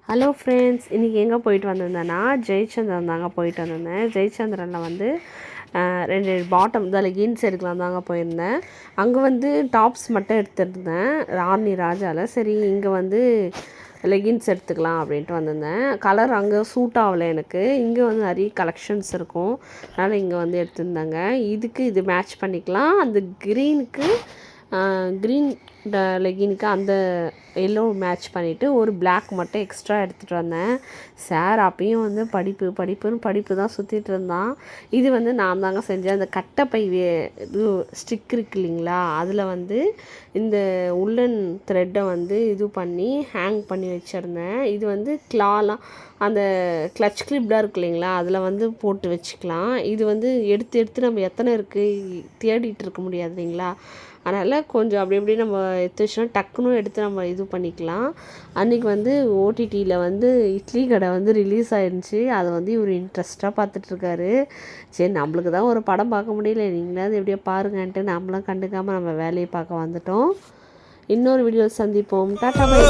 Hello friends, இன்றைக்கி எங்கே போயிட்டு வந்திருந்தேன்னா ஜெயச்சந்திரன் தாங்க போயிட்டு வந்திருந்தேன். ஜெயச்சந்திரனில் வந்து ரெண்டு பாட்டம் தான் லெகின்ஸ் எடுக்கலாம் தாங்க போயிருந்தேன். அங்கே வந்து டாப்ஸ் மட்டும் எடுத்துருந்தேன் ராணி ராஜாவில். சரி இங்கே வந்து லெகின்ஸ் எடுத்துக்கலாம் அப்படின்ட்டு வந்திருந்தேன். கலர் அங்கே சூட் ஆகலை எனக்கு. இங்கே வந்து நிறைய கலெக்ஷன்ஸ் இருக்கும், அதனால் இங்கே வந்து எடுத்துருந்தாங்க. இதுக்கு இது மேட்ச் பண்ணிக்கலாம். அந்த க்ரீனுக்கு க்ரீன் லெகினுக்கு அந்த எல்லோ மேட்ச் பண்ணிவிட்டு ஒரு பிளாக் மட்டும் எக்ஸ்ட்ரா எடுத்துகிட்டு வந்தேன். சார் அப்பயும் வந்து படிப்பு தான் சுற்றிட்டு இருந்தான். இது வந்து நான் தாங்க செஞ்சேன். அந்த கட்டைப்பை இது ஸ்டிக் இருக்கு இல்லைங்களா, அதில் வந்து இந்த உள்ளன் த்ரெட்டை வந்து இது பண்ணி ஹேங் பண்ணி வச்சுருந்தேன். இது வந்து கிளாலாம் அந்த கிளச் கிளிப்டாக இருக்கு இல்லைங்களா, அதில் வந்து போட்டு வச்சுக்கலாம். இது வந்து எடுத்து நம்ம எத்தனை இருக்குது தேடிட்டு இருக்க முடியாது இல்லைங்களா, அதனால் கொஞ்சம் அப்படி இப்படி நம்ம எடுத்து வச்சோன்னா டக்குன்னு எடுத்து நம்ம இது பண்ணிக்கலாம். அன்றைக்கி வந்து ஓடிடியில் வந்து இட்லி கடை வந்து ரிலீஸ் ஆயிருந்துச்சு. அதை வந்து இவர் இன்ட்ரெஸ்ட்டாக பார்த்துட்ருக்காரு. சரி நம்மளுக்கு தான் ஒரு படம் பார்க்க முடியல, நீங்களாவது எப்படியோ பாருங்கன்ட்டு நம்மளாம் கண்டுக்காமல் நம்ம வேலையை பார்க்க வந்துட்டோம். இன்னொரு வீடியோ சந்திப்போம். Tata bye.